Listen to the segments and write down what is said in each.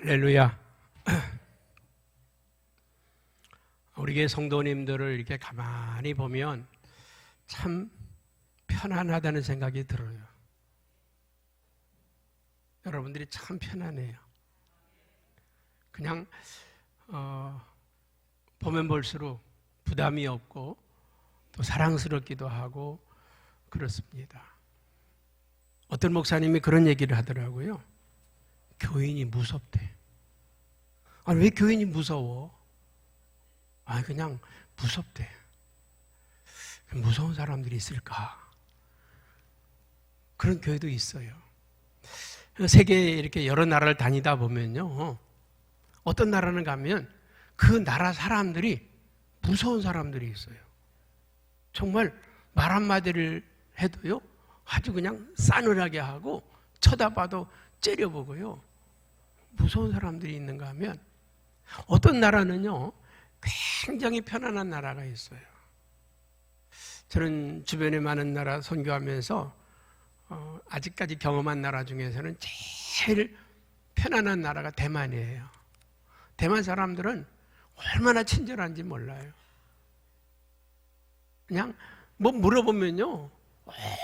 할렐루야. 우리 교회 성도님들을 이렇게 가만히 보면 참 편안하다는 생각이 들어요. 여러분들이 참 편안해요. 그냥 보면 볼수록 부담이 없고 또 사랑스럽기도 하고 그렇습니다. 어떤 목사님이 그런 얘기를 하더라고요. 교인이 무섭대. 아니, 왜 교인이 무서워? 아, 그냥 무섭대. 무서운 사람들이 있을까? 그런 교회도 있어요. 세계에 이렇게 여러 나라를 다니다 보면요, 어떤 나라는 가면 그 나라 사람들이 무서운 사람들이 있어요. 정말 말 한마디를 해도요, 아주 그냥 싸늘하게 하고 쳐다봐도 째려보고요. 무서운 사람들이 있는가 하면 어떤 나라는요, 굉장히 편안한 나라가 있어요. 저는 주변에 많은 나라 선교하면서 아직까지 경험한 나라 중에서는 제일 편안한 나라가 대만이에요. 대만 사람들은 얼마나 친절한지 몰라요. 그냥 뭐 물어보면요,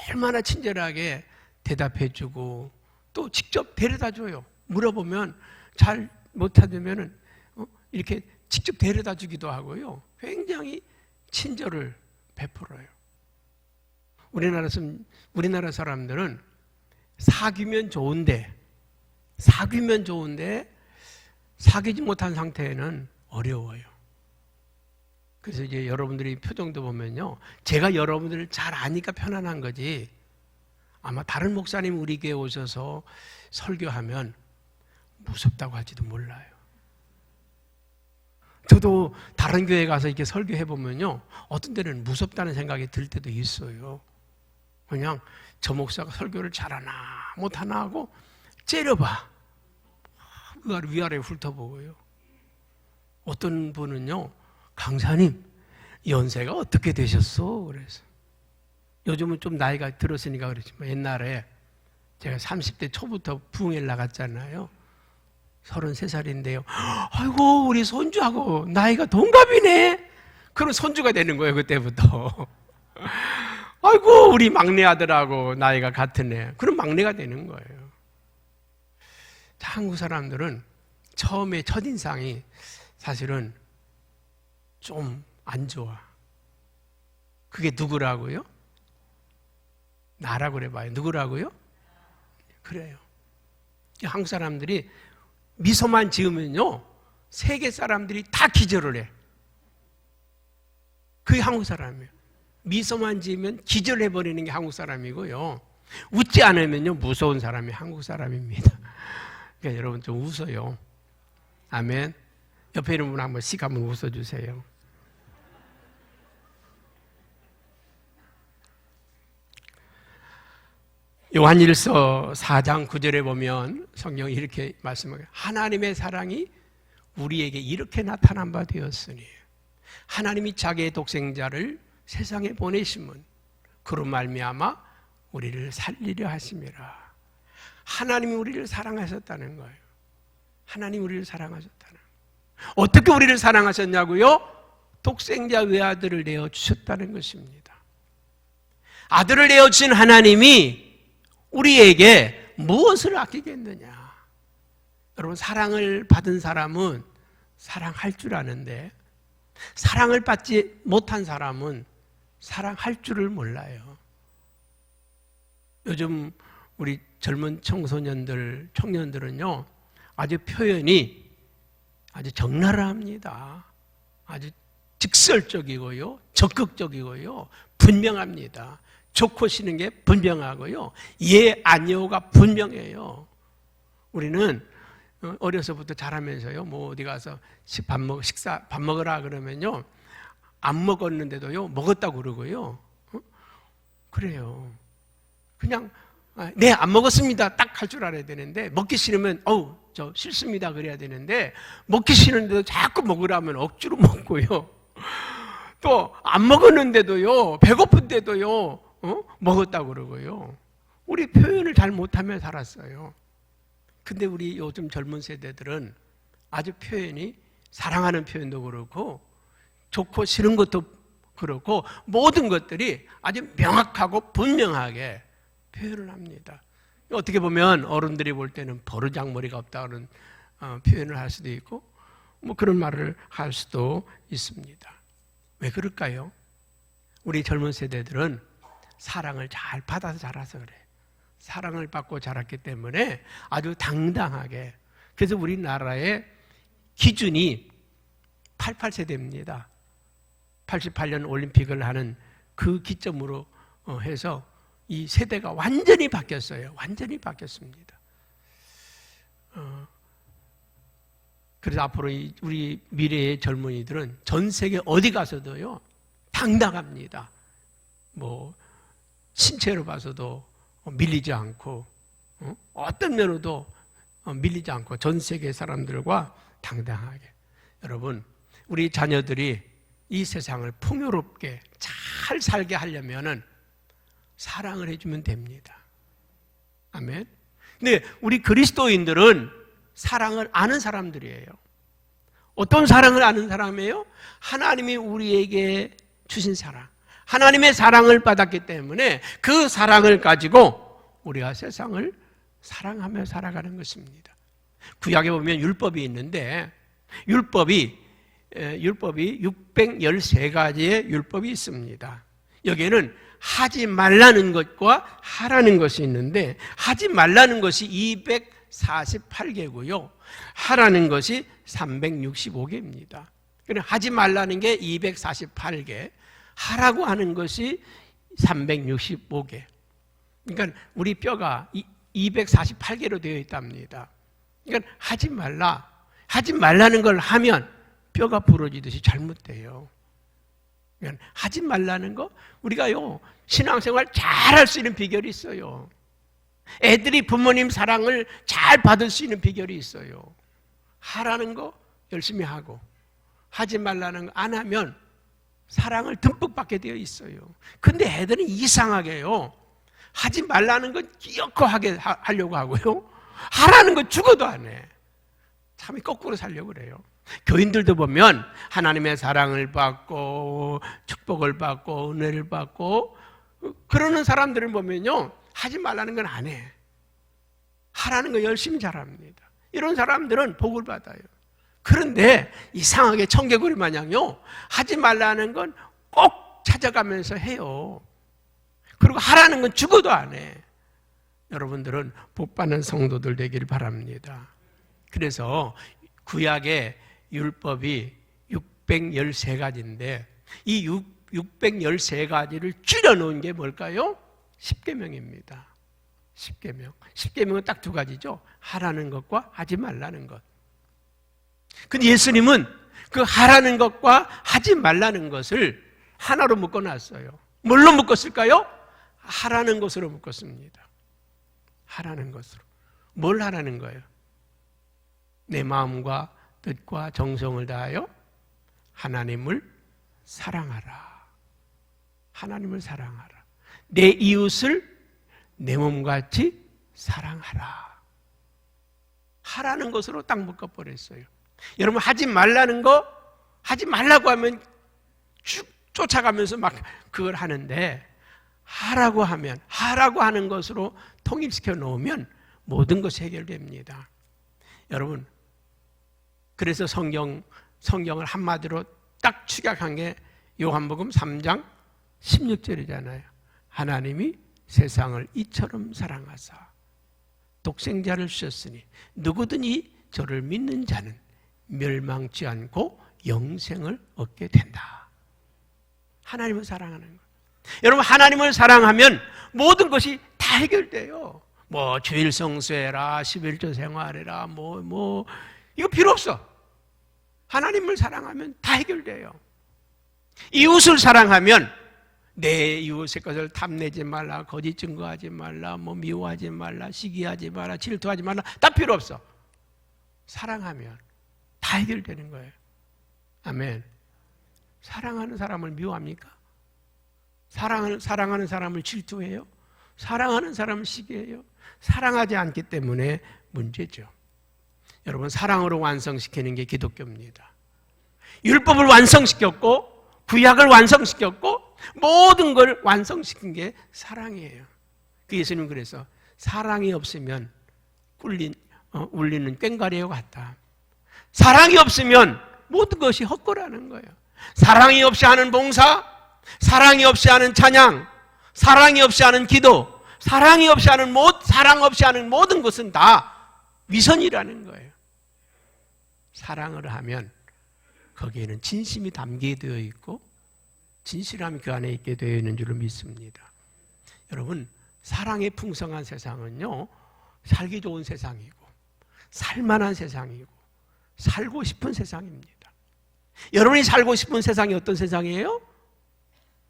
얼마나 친절하게 대답해주고 또 직접 데려다 줘요. 물어보면 잘 못하면 이렇게 직접 데려다 주기도 하고요. 굉장히 친절을 베풀어요. 우리나라 사람들은 사귀면 좋은데 사귀지 못한 상태에는 어려워요. 그래서 이제 여러분들이 표정도 보면요, 제가 여러분들을 잘 아니까 편안한 거지, 아마 다른 목사님 우리 교회 오셔서 설교하면 무섭다고 할지도 몰라요. 저도 다른 교회 가서 이렇게 설교해 보면요, 어떤 때는 무섭다는 생각이 들 때도 있어요. 그냥 저 목사가 설교를 잘하나 못하나 하고 째려봐. 위아래 훑어보고요. 어떤 분은요, 강사님 연세가 어떻게 되셨어? 그래서 요즘은 좀 나이가 들었으니까 그렇지만 옛날에 제가 30대 초부터 부흥회 나갔잖아요. 33살인데요. 아이고, 우리 손주하고 나이가 동갑이네. 그럼 손주가 되는 거예요, 그때부터. 아이고, 우리 막내 아들하고 나이가 같은 애. 그럼 막내가 되는 거예요. 한국 사람들은 처음에 첫인상이 사실은 좀 안 좋아. 그게 누구라고요? 나라고 그래봐요. 누구라고요? 그래요. 한국 사람들이 미소만 지으면요, 세계 사람들이 다 기절을 해. 그게 한국 사람이에요. 미소만 지으면 기절해버리는 게 한국 사람이고요, 웃지 않으면요 무서운 사람이 한국 사람입니다. 그러니까 여러분 좀 웃어요. 아멘. 옆에 있는 분 한번 씩 한번 웃어주세요. 요한일서 4장 9절에 보면 성경이 이렇게 말씀하고, 하나님의 사랑이 우리에게 이렇게 나타난 바 되었으니 하나님이 자기의 독생자를 세상에 보내심은 그로 말미암아 우리를 살리려 하심이라. 하나님이 우리를 사랑하셨다는 거예요. 하나님이 우리를 사랑하셨다는 거예요. 어떻게 우리를 사랑하셨냐고요? 독생자 외아들을 내어주셨다는 것입니다. 아들을 내어주신 하나님이 우리에게 무엇을 아끼겠느냐? 여러분, 사랑을 받은 사람은 사랑할 줄 아는데 사랑을 받지 못한 사람은 사랑할 줄을 몰라요. 요즘 우리 젊은 청년들은요, 아주 표현이 아주 적나라합니다. 아주 직설적이고요, 적극적이고요, 분명합니다. 좋고 싫은 게 분명하고요, 예, 아니오가 분명해요. 우리는 어려서부터 자라면서요, 뭐 어디 가서 밥 먹으라 그러면요, 안 먹었는데도요, 먹었다고 그러고요. 그래요. 그냥, 네, 안 먹었습니다. 딱 할 줄 알아야 되는데, 먹기 싫으면, 저 싫습니다. 그래야 되는데, 먹기 싫은데도 자꾸 먹으라면 억지로 먹고요. 또, 안 먹었는데도요, 배고픈데도요, 먹었다고 그러고요. 우리 표현을 잘 못하며 살았어요. 근데 우리 요즘 젊은 세대들은 아주 표현이 사랑하는 표현도 그렇고 좋고 싫은 것도 그렇고 모든 것들이 아주 명확하고 분명하게 표현을 합니다. 어떻게 보면 어른들이 볼 때는 버르장머리가 없다는 표현을 할 수도 있고 뭐 그런 말을 할 수도 있습니다. 왜 그럴까요? 우리 젊은 세대들은 사랑을 잘 받아서 자라서 그래. 사랑을 받고 자랐기 때문에 아주 당당하게. 그래서 우리나라의 기준이 88세대입니다. 88년 올림픽을 하는 그 기점으로 해서 이 세대가 완전히 바뀌었어요. 완전히 바뀌었습니다. 그래서 앞으로 우리 미래의 젊은이들은 전 세계 어디 가서도요, 당당합니다. 뭐, 신체로 봐서도 밀리지 않고, 어떤 면으로도 밀리지 않고 전 세계 사람들과 당당하게. 여러분, 우리 자녀들이 이 세상을 풍요롭게 잘 살게 하려면은 사랑을 해주면 됩니다. 아멘. 근데 우리 그리스도인들은 사랑을 아는 사람들이에요. 어떤 사랑을 아는 사람이에요? 하나님이 우리에게 주신 사랑. 하나님의 사랑을 받았기 때문에 그 사랑을 가지고 우리가 세상을 사랑하며 살아가는 것입니다. 구약에 보면 율법이 있는데 율법이 613가지의 율법이 있습니다. 여기에는 하지 말라는 것과 하라는 것이 있는데 하지 말라는 것이 248개고요. 하라는 것이 365개입니다. 하지 말라는 게 248개, 하라고 하는 것이 365개. 그러니까 우리 뼈가 248개로 되어 있답니다. 그러니까 하지 말라는 걸 하면 뼈가 부러지듯이 잘못돼요. 그러니까 하지 말라는 거, 우리가요, 신앙생활 잘 할 수 있는 비결이 있어요. 애들이 부모님 사랑을 잘 받을 수 있는 비결이 있어요. 하라는 거 열심히 하고, 하지 말라는 거 안 하면 사랑을 듬뿍 받게 되어 있어요. 근데 애들은 이상하게요, 하지 말라는 건 기어코 하려고 하고요, 하라는 건 죽어도 안 해. 참 거꾸로 살려고 그래요. 교인들도 보면 하나님의 사랑을 받고 축복을 받고 은혜를 받고 그러는 사람들을 보면요, 하지 말라는 건 안 해. 하라는 거 열심히 잘합니다. 이런 사람들은 복을 받아요. 그런데 이상하게 청개구리 마냥요, 하지 말라는 건 꼭 찾아가면서 해요. 그리고 하라는 건 죽어도 안 해. 여러분들은 복받는 성도들 되기를 바랍니다. 그래서 구약의 율법이 613가지인데 이 613가지를 줄여놓은 게 뭘까요? 10계명입니다. 10계명. 10계명은 딱 두 가지죠. 하라는 것과 하지 말라는 것. 근데 예수님은 그 하라는 것과 하지 말라는 것을 하나로 묶어놨어요. 뭘로 묶었을까요? 하라는 것으로 묶었습니다. 하라는 것으로. 뭘 하라는 거예요? 내 마음과 뜻과 정성을 다하여 하나님을 사랑하라. 하나님을 사랑하라. 내 이웃을 내 몸같이 사랑하라. 하라는 것으로 딱 묶어버렸어요. 여러분, 하지 말라는 거, 하지 말라고 하면 쭉 쫓아가면서 막 그걸 하는데, 하라고 하면, 하라고 하는 것으로 통일시켜 놓으면 모든 것이 해결됩니다. 여러분, 그래서 성경을 한마디로 딱 축약한 게 요한복음 3장 16절이잖아요. 하나님이 세상을 이처럼 사랑하사 독생자를 주셨으니 누구든지 저를 믿는 자는 멸망치 않고 영생을 얻게 된다. 하나님을 사랑하는 것. 여러분, 하나님을 사랑하면 모든 것이 다 해결돼요. 뭐 주일 성수해라, 11조 생활해라, 이거 필요 없어. 하나님을 사랑하면 다 해결돼요. 이웃을 사랑하면 내 이웃의 것을 탐내지 말라, 거짓 증거하지 말라, 미워하지 말라, 시기하지 마라, 질투하지 말라, 다 필요 없어. 사랑하면 다 해결되는 거예요. 아멘. 사랑하는 사람을 미워합니까? 사랑하는 사람을 질투해요? 사랑하는 사람을 시기해요? 사랑하지 않기 때문에 문제죠. 여러분, 사랑으로 완성시키는 게 기독교입니다. 율법을 완성시켰고 구약을 완성시켰고 모든 걸 완성시킨 게 사랑이에요. 그 예수님은 그래서 사랑이 없으면 울리는 꽹과리와 같다. 사랑이 없으면 모든 것이 헛거라는 거예요. 사랑이 없이 하는 봉사, 사랑이 없이 하는 찬양, 사랑이 없이 하는 기도, 사랑이 없이 하는 사랑 없이 하는 모든 것은 다 위선이라는 거예요. 사랑을 하면 거기에는 진심이 담기되어 있고 진실함이 그 안에 있게 되어 있는 줄로 믿습니다. 여러분, 사랑의 풍성한 세상은요, 살기 좋은 세상이고 살만한 세상이고 살고 싶은 세상입니다. 여러분이 살고 싶은 세상이 어떤 세상이에요?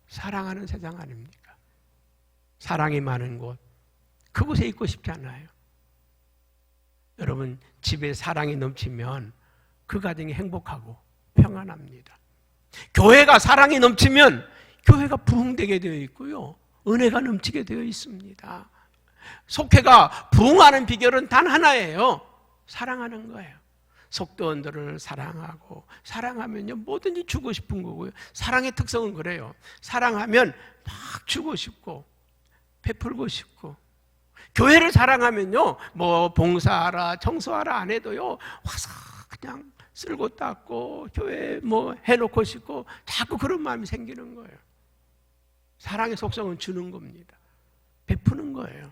사랑하는 세상 아닙니까? 사랑이 많은 곳, 그곳에 있고 싶지 않아요. 여러분, 집에 사랑이 넘치면 그 가정이 행복하고 평안합니다. 교회가 사랑이 넘치면 교회가 부흥되게 되어 있고요, 은혜가 넘치게 되어 있습니다. 속회가 부흥하는 비결은 단 하나예요. 사랑하는 거예요. 속도원들을 사랑하고, 사랑하면요 뭐든지 주고 싶은 거고요. 사랑의 특성은 그래요. 사랑하면 막 주고 싶고 베풀고 싶고, 교회를 사랑하면요 뭐 봉사하라 청소하라 안 해도요 와서 그냥 쓸고 닦고 교회 뭐 해놓고 싶고 자꾸 그런 마음이 생기는 거예요. 사랑의 속성은 주는 겁니다. 베푸는 거예요.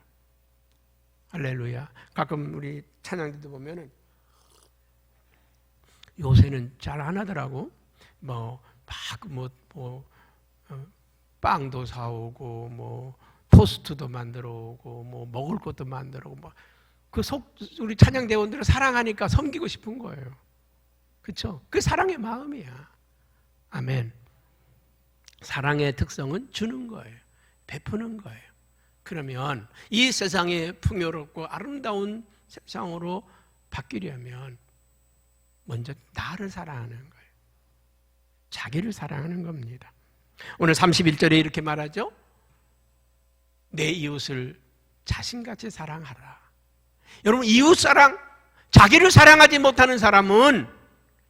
할렐루야. 가끔 우리 찬양들도 보면은 요새는 잘 안 하더라고. 빵도 사오고 토스트도 만들어 오고 먹을 것도 만들어 오고 우리 찬양 대원들을 사랑하니까 섬기고 싶은 거예요. 그렇죠? 그 사랑의 마음이야. 아멘. 사랑의 특성은 주는 거예요. 베푸는 거예요. 그러면 이 세상이 풍요롭고 아름다운 세상으로 바뀌려면 먼저 나를 사랑하는 거예요. 자기를 사랑하는 겁니다. 오늘 31절에 이렇게 말하죠. 내 이웃을 자신같이 사랑하라. 여러분, 이웃사랑, 자기를 사랑하지 못하는 사람은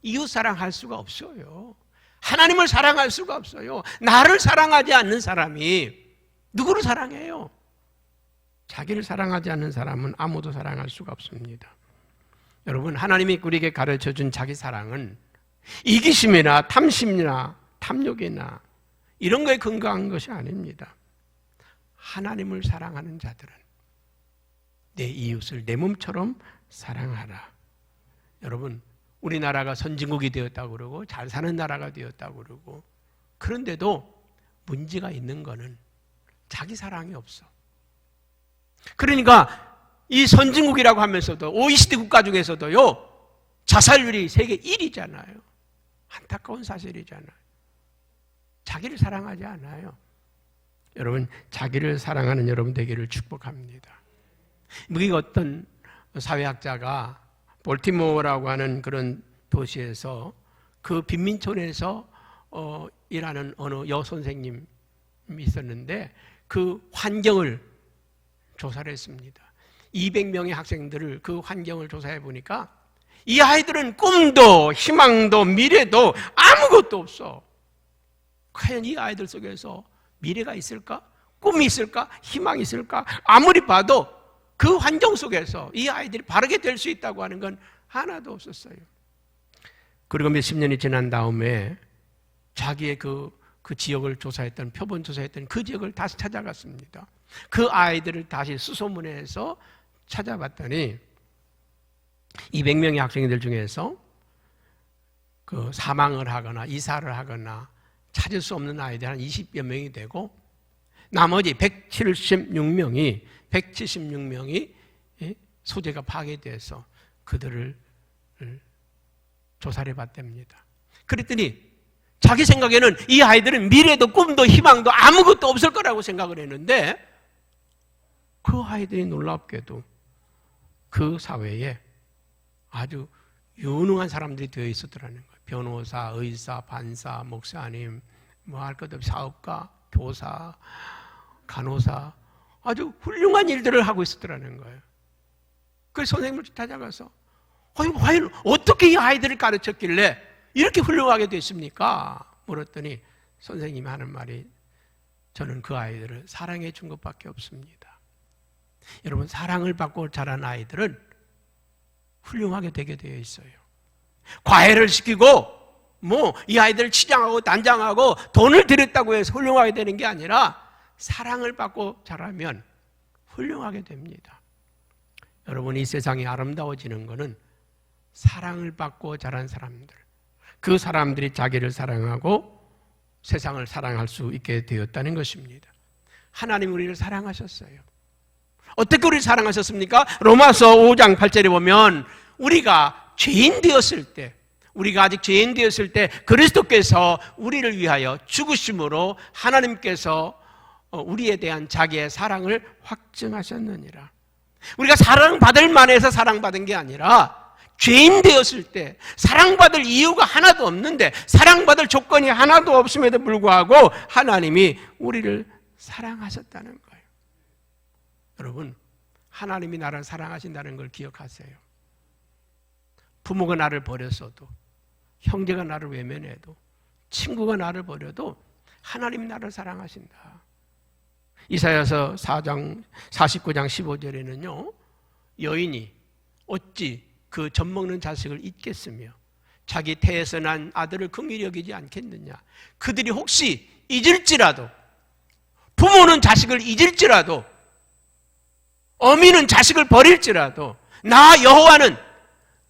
이웃사랑할 수가 없어요. 하나님을 사랑할 수가 없어요. 나를 사랑하지 않는 사람이 누구를 사랑해요? 자기를 사랑하지 않는 사람은 아무도 사랑할 수가 없습니다. 여러분, 하나님이 우리에게 가르쳐준 자기 사랑은 이기심이나 탐심이나 탐욕이나 이런 거에 근거한 것이 아닙니다. 하나님을 사랑하는 자들은 내 이웃을 내 몸처럼 사랑하라. 여러분, 우리나라가 선진국이 되었다고 그러고 잘 사는 나라가 되었다고 그러고, 그런데도 문제가 있는 거는 자기 사랑이 없어. 그러니까 이 선진국이라고 하면서도 OECD 국가 중에서도요 자살률이 세계 1위잖아요. 안타까운 사실이잖아요. 자기를 사랑하지 않아요. 여러분, 자기를 사랑하는 여러분 되기를 축복합니다. 미국의 어떤 사회학자가 볼티모어라고 하는 그런 도시에서 그 빈민촌에서 일하는 어느 여선생님이 있었는데 그 환경을 조사를 했습니다. 200명의 학생들을 그 환경을 조사해 보니까 이 아이들은 꿈도 희망도 미래도 아무것도 없어. 과연 이 아이들 속에서 미래가 있을까? 꿈이 있을까? 희망이 있을까? 아무리 봐도 그 환경 속에서 이 아이들이 바르게 될 수 있다고 하는 건 하나도 없었어요. 그리고 몇십 년이 지난 다음에 자기의 그 지역을 조사했던, 표본 조사했던 그 지역을 다시 찾아갔습니다. 그 아이들을 다시 수소문해서 찾아봤더니 200명의 학생들 중에서 그 사망을 하거나 이사를 하거나 찾을 수 없는 아이들 한 20여 명이 되고, 나머지 176명이 소재가 파괴돼서 그들을 조사를 해봤답니다. 그랬더니 자기 생각에는 이 아이들은 미래도 꿈도 희망도 아무것도 없을 거라고 생각을 했는데, 그 아이들이 놀랍게도 그 사회에 아주 유능한 사람들이 되어 있었더라는 거예요. 변호사, 의사, 판사, 목사님, 뭐 할 것 없이 사업가, 교사, 간호사, 아주 훌륭한 일들을 하고 있었더라는 거예요. 그래서 선생님을 찾아가서 과연 어떻게 이 아이들을 가르쳤길래 이렇게 훌륭하게 됐습니까? 물었더니 선생님이 하는 말이 저는 그 아이들을 사랑해 준 것밖에 없습니다. 여러분, 사랑을 받고 자란 아이들은 훌륭하게 되게 되어 있어요. 과외를 시키고 이 아이들을 치장하고 단장하고 돈을 들였다고 해서 훌륭하게 되는 게 아니라 사랑을 받고 자라면 훌륭하게 됩니다. 여러분, 이 세상이 아름다워지는 것은 사랑을 받고 자란 사람들, 그 사람들이 자기를 사랑하고 세상을 사랑할 수 있게 되었다는 것입니다. 하나님 우리를 사랑하셨어요. 어떻게 우리를 사랑하셨습니까? 로마서 5장 8절에 보면 우리가 죄인 되었을 때, 우리가 아직 죄인 되었을 때 그리스도께서 우리를 위하여 죽으심으로 하나님께서 우리에 대한 자기의 사랑을 확증하셨느니라. 우리가 사랑받을 만해서 사랑받은 게 아니라 죄인 되었을 때 사랑받을 이유가 하나도 없는데, 사랑받을 조건이 하나도 없음에도 불구하고 하나님이 우리를 사랑하셨다는 거예요. 여러분, 하나님이 나를 사랑하신다는 걸 기억하세요. 부모가 나를 버렸어도, 형제가 나를 외면해도, 친구가 나를 버려도 하나님이 나를 사랑하신다. 이사야서 4장 49장 15절에는요, 여인이 어찌 그 젖먹는 자식을 잊겠으며 자기 태에서 난 아들을 긍휼히 여기지 않겠느냐. 그들이 혹시 잊을지라도, 부모는 자식을 잊을지라도, 어미는 자식을 버릴지라도 나 여호와는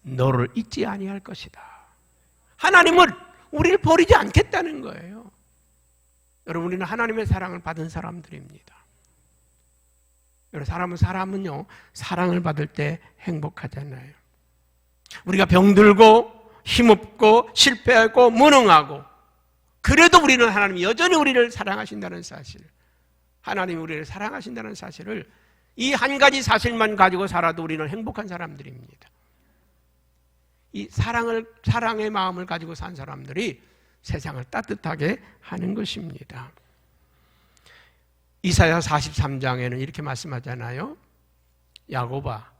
너를 잊지 아니할 것이다. 하나님은 우리를 버리지 않겠다는 거예요. 여러분, 우리는 하나님의 사랑을 받은 사람들입니다. 여러분, 사람은요, 사랑을 받을 때 행복하잖아요. 우리가 병들고 힘없고 실패하고 무능하고, 그래도 우리는 하나님이 여전히 우리를 사랑하신다는 사실, 하나님이 우리를 사랑하신다는 사실을, 이 한 가지 사실만 가지고 살아도 우리는 행복한 사람들입니다. 이 사랑의 마음을 가지고 산 사람들이 세상을 따뜻하게 하는 것입니다. 이사야 43장에는 이렇게 말씀하잖아요. 야곱아,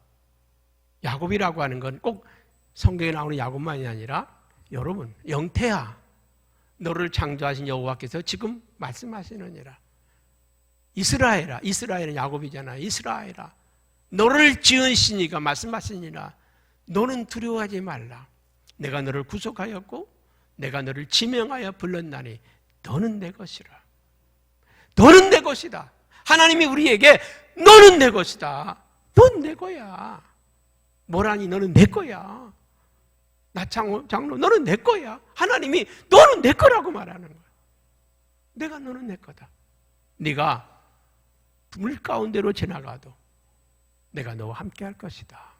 야곱이라고 하는 건 꼭 성경에 나오는 야곱만이 아니라, 여러분, 영태야, 너를 창조하신 여호와께서 지금 말씀하시느니라. 이스라엘아, 이스라엘은 야곱이잖아요. 이스라엘아, 너를 지은 신이가 말씀하시니라. 너는 두려워하지 말라. 내가 너를 구속하였고 내가 너를 지명하여 불렀나니 너는 내 것이라. 너는 내 것이다. 하나님이 우리에게 너는 내 것이다. 넌 내 거야. 뭐라니, 너는 내 거야. 나창호 장로, 너는 내 거야. 하나님이 너는 내 거라고 말하는 거야. 내가 너는 내 거다. 네가 물 가운데로 지나가도 내가 너와 함께 할 것이다.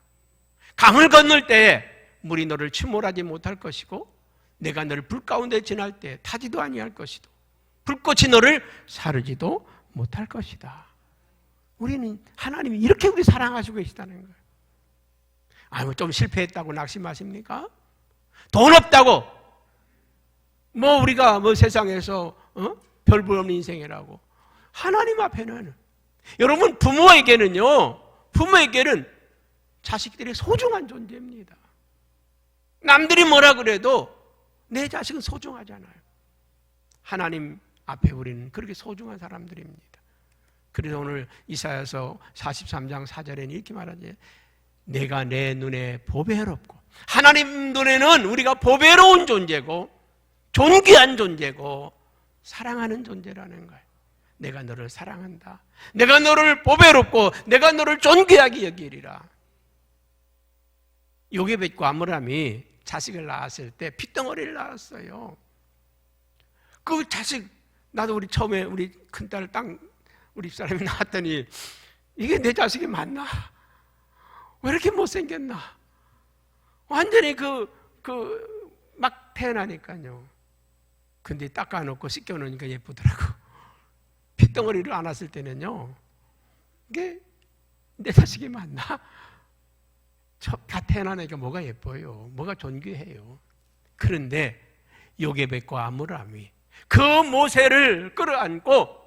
강을 건널 때에 물이 너를 침몰하지 못할 것이고, 내가 너를 불 가운데 지날 때 타지도 아니할 것이고, 불꽃이 너를 사르지도 못할 것이다. 우리는 하나님이 이렇게 우리 사랑하시고 계시다는 거예요. 아이고, 좀 실패했다고 낙심하십니까? 돈 없다고 우리가 세상에서 별 볼 없는 인생이라고. 하나님 앞에는, 여러분, 부모에게는 자식들이 소중한 존재입니다. 남들이 뭐라 그래도 내 자식은 소중하잖아요. 하나님 앞에 우리는 그렇게 소중한 사람들입니다. 그래서 오늘 이사야서 43장 4절에는 이렇게 말하지. 내가 내 눈에 보배롭고, 하나님 눈에는 우리가 보배로운 존재고 존귀한 존재고 사랑하는 존재라는 거예요. 내가 너를 사랑한다. 내가 너를 보배롭고 내가 너를 존귀하게 여기리라. 요게벳과 아므람이 자식을 낳았을 때 핏덩어리를 낳았어요. 그 자식, 나도 우리 처음에 우리 큰딸을 우리 집사람이 낳았더니 이게 내 자식이 맞나? 왜 이렇게 못생겼나? 완전히 막 태어나니까요. 근데 닦아놓고 씻겨놓으니까 예쁘더라고. 핏덩어리를 안았을 때는요, 이게 내 자식이 맞나? 다 태어나니까 뭐가 예뻐요? 뭐가 존귀해요? 그런데 요게벳과 아므람이 그 모세를 끌어안고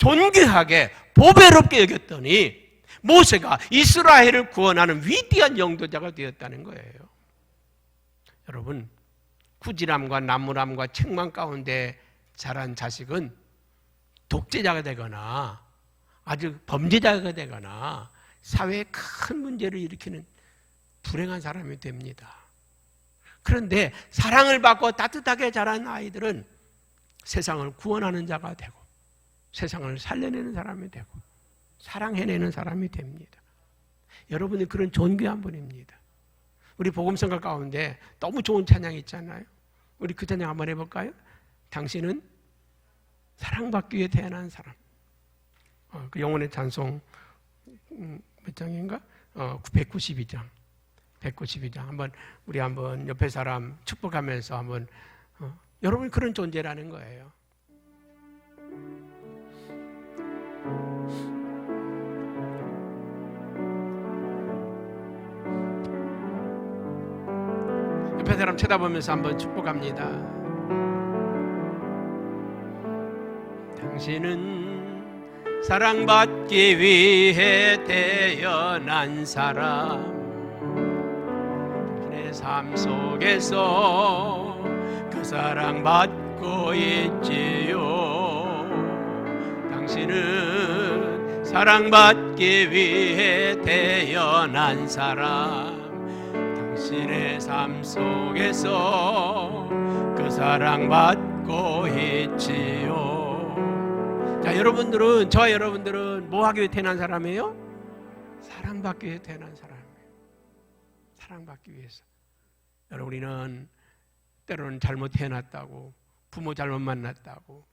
존귀하게 보배롭게 여겼더니 모세가 이스라엘을 구원하는 위대한 영도자가 되었다는 거예요. 여러분, 꾸지람과 나무람과 책망 가운데 자란 자식은 독재자가 되거나 아주 범죄자가 되거나 사회에 큰 문제를 일으키는 불행한 사람이 됩니다. 그런데 사랑을 받고 따뜻하게 자란 아이들은 세상을 구원하는 자가 되고 세상을 살려내는 사람이 되고 사랑해내는 사람이 됩니다. 여러분이 그런 존귀한 분입니다. 우리 복음성가 가운데 너무 좋은 찬양이 있잖아요. 우리 그 찬양 한번 해볼까요? 당신은 사랑받기 위해 태어난 사람. 그 영혼의 찬송 몇 장인가? 192장. 192장. 우리 한번 옆에 사람 축복하면서 한번 여러분 그런 존재라는 거예요. 옆에 사람 쳐다보면서 한번 축복합니다. 당신은 사랑받기 위해 태어난 사람. 당신의 삶 속에서 그 사랑받고 있지요. 당신은 사랑받기 위해 태어난 사람. 당신의 삶 속에서 그 사랑받고 있지요. 자, 여러분들은, 저와 여러분들은 뭐 하기 위해 태어난 사람이에요? 사랑받기 위해 태어난 사람이에요. 사랑받기 위해서. 여러분, 우리는 때로는 잘못 태어났다고, 부모 잘못 만났다고,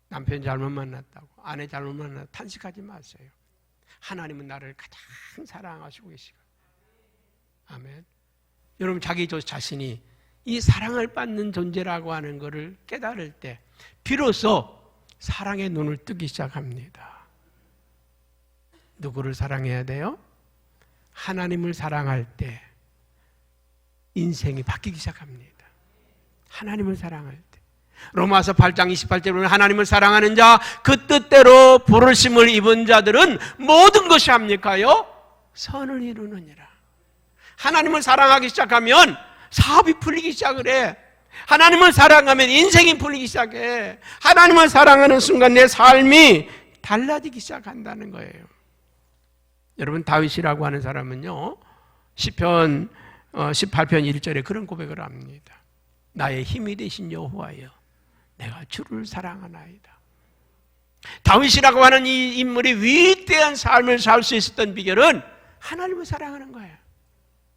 남편 잘못 만났다고, 아내 잘못 만났다고 탄식하지 마세요. 하나님은 나를 가장 사랑하시고 계시고. 아멘. 여러분, 자기 자신이 이 사랑을 받는 존재라고 하는 것을 깨달을 때 비로소 사랑의 눈을 뜨기 시작합니다. 누구를 사랑해야 돼요? 하나님을 사랑할 때 인생이 바뀌기 시작합니다. 하나님을 사랑할 때. 로마서 8장 28절에 보면 하나님을 사랑하는 자, 그 뜻대로 부르심을 입은 자들은 모든 것이 합니까요? 선을 이루느니라. 하나님을 사랑하기 시작하면 사업이 풀리기 시작을 해. 하나님을 사랑하면 인생이 풀리기 시작해. 하나님을 사랑하는 순간 내 삶이 달라지기 시작한다는 거예요. 여러분, 다윗이라고 하는 사람은요, 시편 18편 1절에 그런 고백을 합니다. 나의 힘이 되신 여호와여, 내가 주를 사랑하나이다. 다윗이라고 하는 이 인물이 위대한 삶을 살 수 있었던 비결은 하나님을 사랑하는 거예요.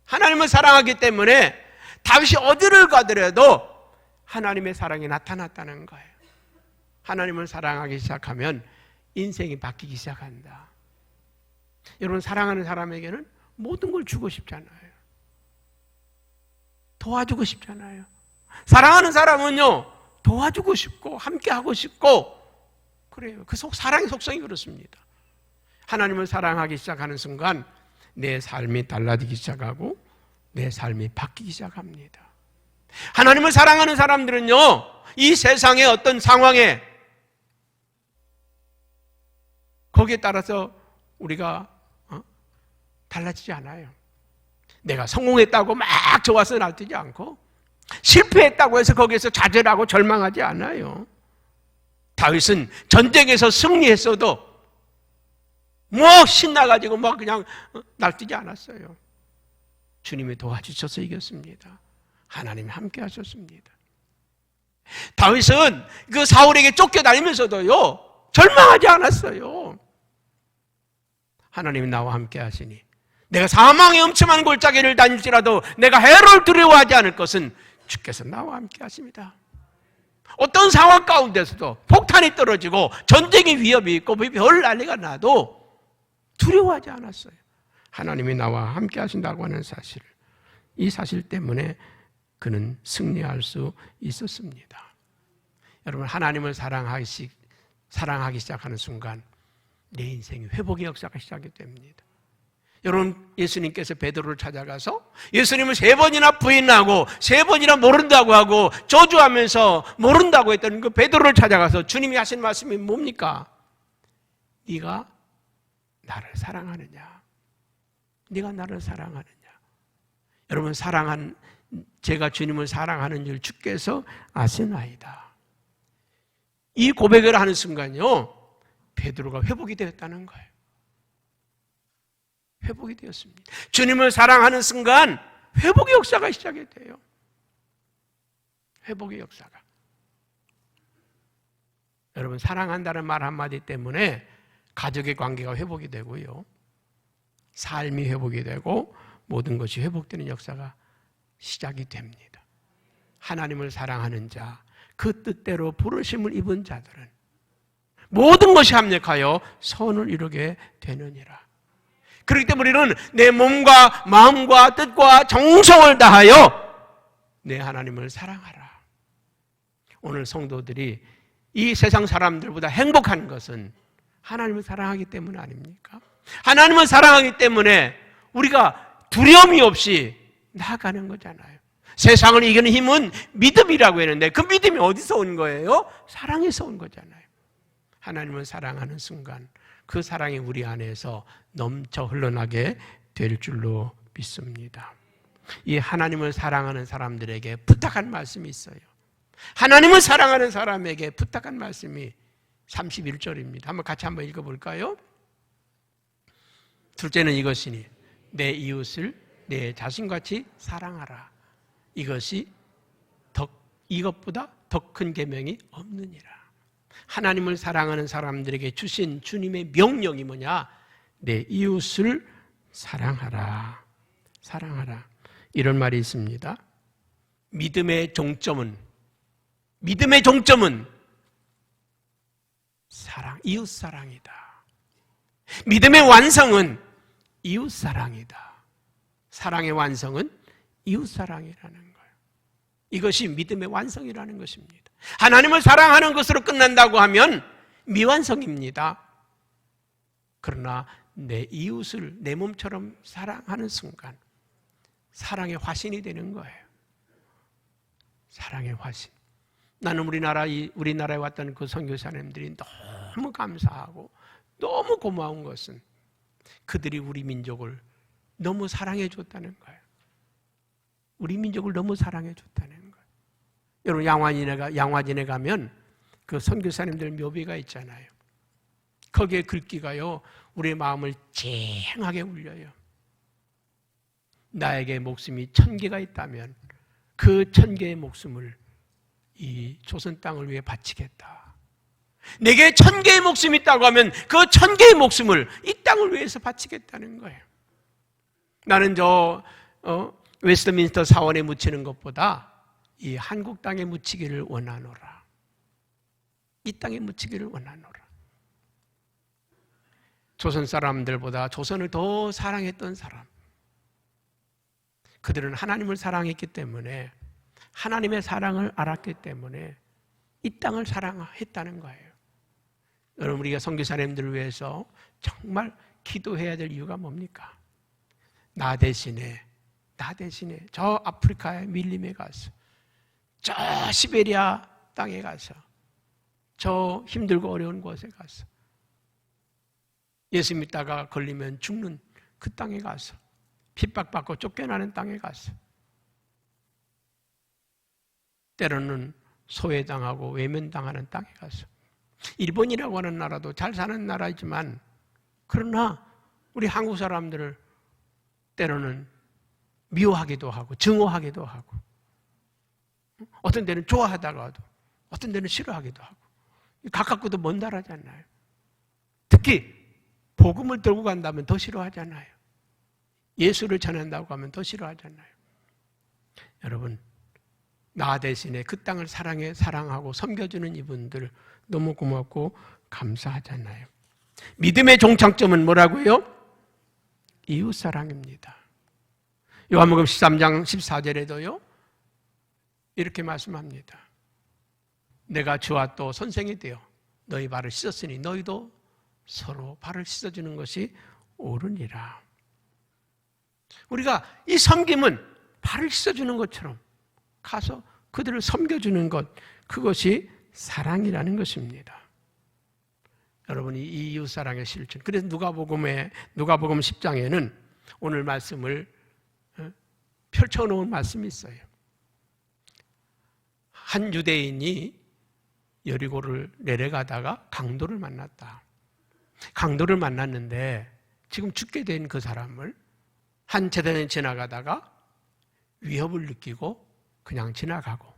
하나님을 사랑하기 때문에 다윗이 어디를 가더라도 하나님의 사랑이 나타났다는 거예요. 하나님을 사랑하기 시작하면 인생이 바뀌기 시작한다. 여러분, 사랑하는 사람에게는 모든 걸 주고 싶잖아요. 도와주고 싶잖아요. 사랑하는 사람은요, 도와주고 싶고 함께하고 싶고 그래요. 그 사랑의 속성이 그렇습니다. 하나님을 사랑하기 시작하는 순간 내 삶이 달라지기 시작하고 내 삶이 바뀌기 시작합니다. 하나님을 사랑하는 사람들은요, 이 세상의 어떤 상황에 거기에 따라서 우리가 달라지지 않아요. 내가 성공했다고 막 좋아서 날뛰지 않고 실패했다고 해서 거기에서 좌절하고 절망하지 않아요. 다윗은 전쟁에서 승리했어도 뭐 신나가지고 뭐 그냥 날뛰지 않았어요. 주님이 도와주셔서 이겼습니다. 하나님이 함께 하셨습니다. 다윗은 그 사울에게 쫓겨다니면서도요, 절망하지 않았어요. 하나님이 나와 함께 하시니 내가 사망의 엄청난 골짜기를 다닐지라도 내가 해를 두려워하지 않을 것은 주께서 나와 함께 하십니다. 어떤 상황 가운데서도 폭탄이 떨어지고 전쟁의 위협이 있고 별 난리가 나도 두려워하지 않았어요. 하나님이 나와 함께 하신다고 하는 사실, 이 사실 때문에 그는 승리할 수 있었습니다. 여러분, 하나님을 사랑하기 시작하는 순간 내 인생이 회복의 역사가 시작이 됩니다. 여러분, 예수님께서 베드로를 찾아가서 예수님을 3번이나 부인하고 3번이나 모른다고 하고 저주하면서 모른다고 했던 그 베드로를 찾아가서 주님이 하신 말씀이 뭡니까? 네가 나를 사랑하느냐? 네가 나를 사랑하느냐? 여러분, 제가 주님을 사랑하는 줄 주께서 아시나이다. 이 고백을 하는 순간요, 베드로가 회복이 되었다는 거예요. 회복이 되었습니다. 주님을 사랑하는 순간 회복의 역사가 시작이 돼요. 회복의 역사가. 여러분, 사랑한다는 말 한마디 때문에 가족의 관계가 회복이 되고요, 삶이 회복이 되고 모든 것이 회복되는 역사가 시작이 됩니다. 하나님을 사랑하는 자, 그 뜻대로 부르심을 입은 자들은 모든 것이 합력하여 선을 이루게 되느니라. 그렇기 때문에 우리는 내 몸과 마음과 뜻과 정성을 다하여 내 하나님을 사랑하라. 오늘 성도들이 이 세상 사람들보다 행복한 것은 하나님을 사랑하기 때문 아닙니까? 하나님을 사랑하기 때문에 우리가 두려움이 없이 나아가는 거잖아요. 세상을 이기는 힘은 믿음이라고 했는데 그 믿음이 어디서 온 거예요? 사랑에서 온 거잖아요. 하나님을 사랑하는 순간 그 사랑이 우리 안에서 넘쳐 흘러나게 될 줄로 믿습니다. 이 하나님을 사랑하는 사람들에게 부탁한 말씀이 있어요. 하나님을 사랑하는 사람에게 부탁한 말씀이 31절입니다. 같이 한번 읽어볼까요? 둘째는 이것이니 내 이웃을 내 자신같이 사랑하라. 이것보다 더 큰 계명이 없느니라. 하나님을 사랑하는 사람들에게 주신 주님의 명령이 뭐냐? 내 이웃을 사랑하라. 사랑하라. 이런 말이 있습니다. 믿음의 종점은 사랑, 이웃 사랑이다. 믿음의 완성은 이웃 사랑이다. 사랑의 완성은 이웃 사랑이라는 거예요. 이것이 믿음의 완성이라는 것입니다. 하나님을 사랑하는 것으로 끝난다고 하면 미완성입니다. 그러나 내 이웃을 내 몸처럼 사랑하는 순간 사랑의 화신이 되는 거예요. 사랑의 화신. 나는 우리나라에 왔던 그 선교사님들이 너무 감사하고 너무 고마운 것은 그들이 우리 민족을 너무 사랑해 줬다는 거예요. 우리 민족을 너무 사랑해 줬다는 거예요. 여러분, 양화진에 가면 그 선교사님들 묘비가 있잖아요. 거기에 글귀가요, 우리의 마음을 쨍하게 울려요. 나에게 목숨이 1000개가 있다면 그 1000개의 목숨을 이 조선 땅을 위해 바치겠다. 내게 1000개의 목숨이 있다고 하면 그 1000개의 목숨을 이 땅을 위해서 바치겠다는 거예요. 나는 웨스트민스터 사원에 묻히는 것보다 이 한국 땅에 묻히기를 원하노라. 이 땅에 묻히기를 원하노라. 조선 사람들보다 조선을 더 사랑했던 사람, 그들은 하나님을 사랑했기 때문에, 하나님의 사랑을 알았기 때문에 이 땅을 사랑했다는 거예요. 여러분, 우리가 선교사님들을 위해서 정말 기도해야 될 이유가 뭡니까? 나 대신에 저 아프리카의 밀림에 가서, 저 시베리아 땅에 가서, 저 힘들고 어려운 곳에 가서, 예수 믿다가 걸리면 죽는 그 땅에 가서, 핍박받고 쫓겨나는 땅에 가서, 때로는 소외당하고 외면당하는 땅에 가서, 일본이라고 하는 나라도 잘 사는 나라이지만, 그러나 우리 한국 사람들을 때로는 미워하기도 하고 증오하기도 하고, 어떤 데는 좋아하다가도 어떤 데는 싫어하기도 하고, 가깝고도 먼 나라잖아요. 특히 복음을 들고 간다면 더 싫어하잖아요. 예수를 전한다고 하면 더 싫어하잖아요. 여러분, 나 대신에 그 땅을 사랑하고 섬겨주는 이분들 너무 고맙고 감사하잖아요. 믿음의 종착점은 뭐라고요? 이웃사랑입니다. 요한복음 13장 14절에도요 이렇게 말씀합니다. 내가 주와 또 선생이 되어 너희 발을 씻었으니 너희도 서로 발을 씻어주는 것이 옳으니라. 우리가 이 섬김은 발을 씻어주는 것처럼 가서 그들을 섬겨주는 것, 그것이 사랑이라는 것입니다. 여러분이 이 이웃사랑의 실천. 그래서 누가복음 10장에는 오늘 말씀을 펼쳐놓은 말씀이 있어요. 한 유대인이 여리고를 내려가다가 강도를 만났다. 강도를 만났는데 지금 죽게 된 그 사람을 한 제단에 지나가다가 위협을 느끼고 그냥 지나가고,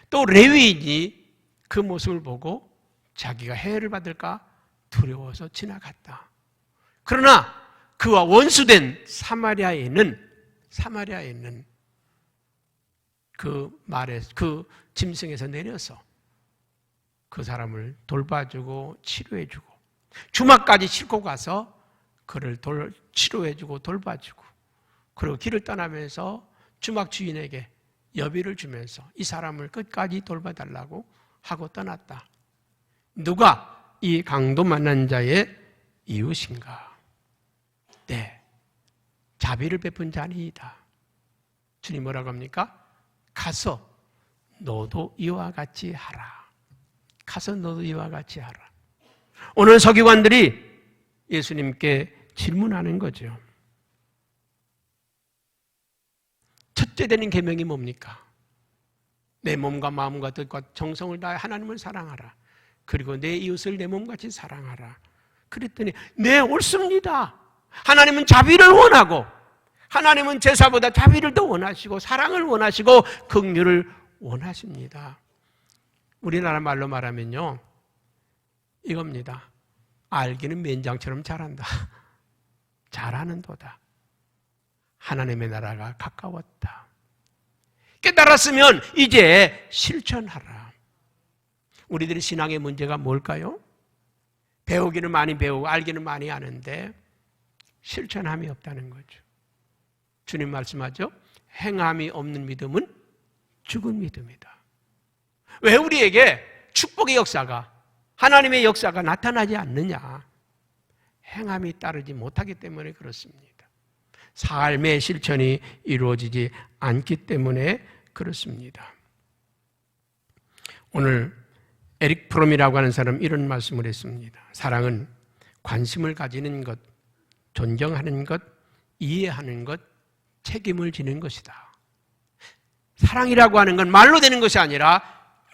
또 레위인이 그 모습을 보고 자기가 해를 받을까 두려워서 지나갔다. 그러나 그와 원수된 사마리아에 있는 그 짐승에서 내려서 그 사람을 돌봐주고 치료해주고 주막까지 싣고 가서 그를 치료해주고 돌봐주고, 그리고 길을 떠나면서 주막 주인에게 여비를 주면서 이 사람을 끝까지 돌봐달라고 하고 떠났다. 누가 이 강도 만난 자의 이웃인가? 네, 자비를 베푼 자니이다. 주님 뭐라고 합니까? 가서 너도 이와 같이 하라. 가서 너도 이와 같이 하라. 오늘 서기관들이 예수님께 질문하는 거죠. 첫째 되는 계명이 뭡니까? 내 몸과 마음과 뜻과 정성을 다해 하나님을 사랑하라. 그리고 내 이웃을 내 몸같이 사랑하라. 그랬더니 네, 옳습니다. 하나님은 자비를 원하고, 하나님은 제사보다 자비를 더 원하시고 사랑을 원하시고 긍휼을 원하십니다. 우리나라 말로 말하면요, 이겁니다. 알기는 맨장처럼 잘한다. 잘하는도다. 하나님의 나라가 가까웠다. 깨달았으면 이제 실천하라. 우리들의 신앙의 문제가 뭘까요? 배우기는 많이 배우고 알기는 많이 아는데 실천함이 없다는 거죠. 주님 말씀하죠. 행함이 없는 믿음은 죽은 믿음이다. 왜 우리에게 축복의 역사가, 하나님의 역사가 나타나지 않느냐? 행함이 따르지 못하기 때문에 그렇습니다. 삶의 실천이 이루어지지 않기 때문에 그렇습니다. 오늘 에릭 프롬이라고 하는 사람 이런 말씀을 했습니다. 사랑은 관심을 가지는 것, 존경하는 것, 이해하는 것, 책임을 지는 것이다. 사랑이라고 하는 건 말로 되는 것이 아니라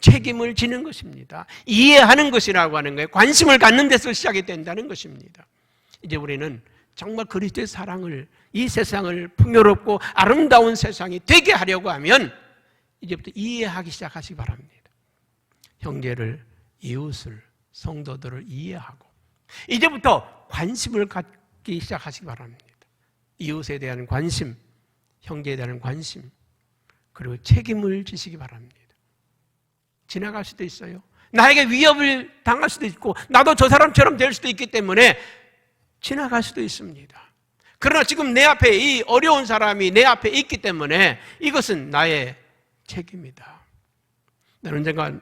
책임을 지는 것입니다. 이해하는 것이라고 하는 거에 관심을 갖는 데서 시작이 된다는 것입니다. 이제 우리는 정말 그리스도의 사랑을, 이 세상을 풍요롭고 아름다운 세상이 되게 하려고 하면 이제부터 이해하기 시작하시기 바랍니다. 형제를, 이웃을, 성도들을 이해하고 이제부터 관심을 갖기 시작하시기 바랍니다. 이웃에 대한 관심, 형제에 대한 관심, 그리고 책임을 지시기 바랍니다. 지나갈 수도 있어요. 나에게 위협을 당할 수도 있고 나도 저 사람처럼 될 수도 있기 때문에 지나갈 수도 있습니다. 그러나 지금 내 앞에 이 어려운 사람이 내 앞에 있기 때문에 이것은 나의 책임이다. 나는 언젠가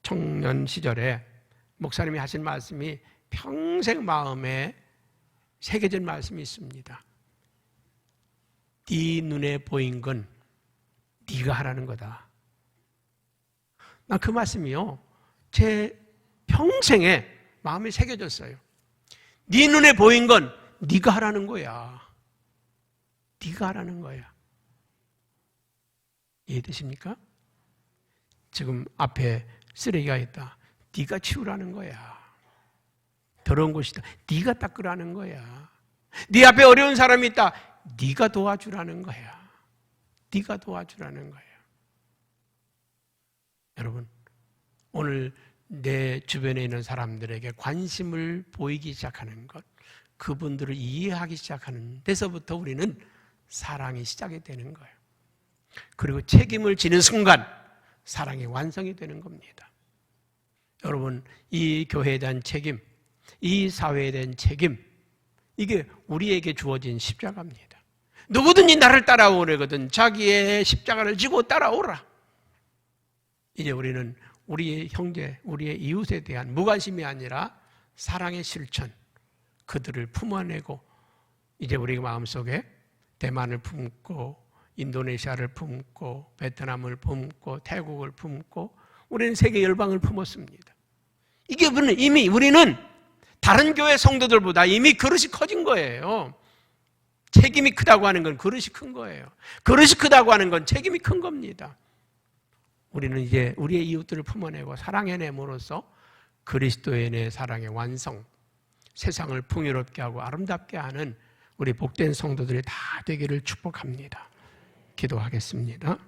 청년 시절에 목사님이 하신 말씀이 평생 마음에 새겨진 말씀이 있습니다. 네 눈에 보인 건 네가 하라는 거다. 난 그 말씀이요, 제 평생에 마음에 새겨졌어요. 네 눈에 보인 건 네가 하라는 거야. 네가 하라는 거야. 이해되십니까? 지금 앞에 쓰레기가 있다. 네가 치우라는 거야. 더러운 곳이다. 네가 닦으라는 거야. 네 앞에 어려운 사람이 있다. 네가 도와주라는 거야. 네가 도와주라는 거야. 여러분, 오늘 내 주변에 있는 사람들에게 관심을 보이기 시작하는 것, 그분들을 이해하기 시작하는 데서부터 우리는 사랑이 시작이 되는 거예요. 그리고 책임을 지는 순간 사랑이 완성이 되는 겁니다. 여러분, 이 교회에 대한 책임, 이 사회에 대한 책임, 이게 우리에게 주어진 십자가입니다. 누구든지 나를 따라오려거든 자기의 십자가를 지고 따라오라. 이제 우리는 우리의 형제, 우리의 이웃에 대한 무관심이 아니라 사랑의 실천, 그들을 품어내고 이제 우리 마음속에 대만을 품고 인도네시아를 품고 베트남을 품고 태국을 품고 우리는 세계 열방을 품었습니다. 이게 이미 우리는 다른 교회 성도들보다 이미 그릇이 커진 거예요. 책임이 크다고 하는 건 그릇이 큰 거예요. 그릇이 크다고 하는 건 책임이 큰 겁니다. 우리는 이제 우리의 이웃들을 품어내고 사랑해냄으로써 그리스도인의 사랑의 완성, 세상을 풍요롭게 하고 아름답게 하는 우리 복된 성도들이 다 되기를 축복합니다. 기도하겠습니다.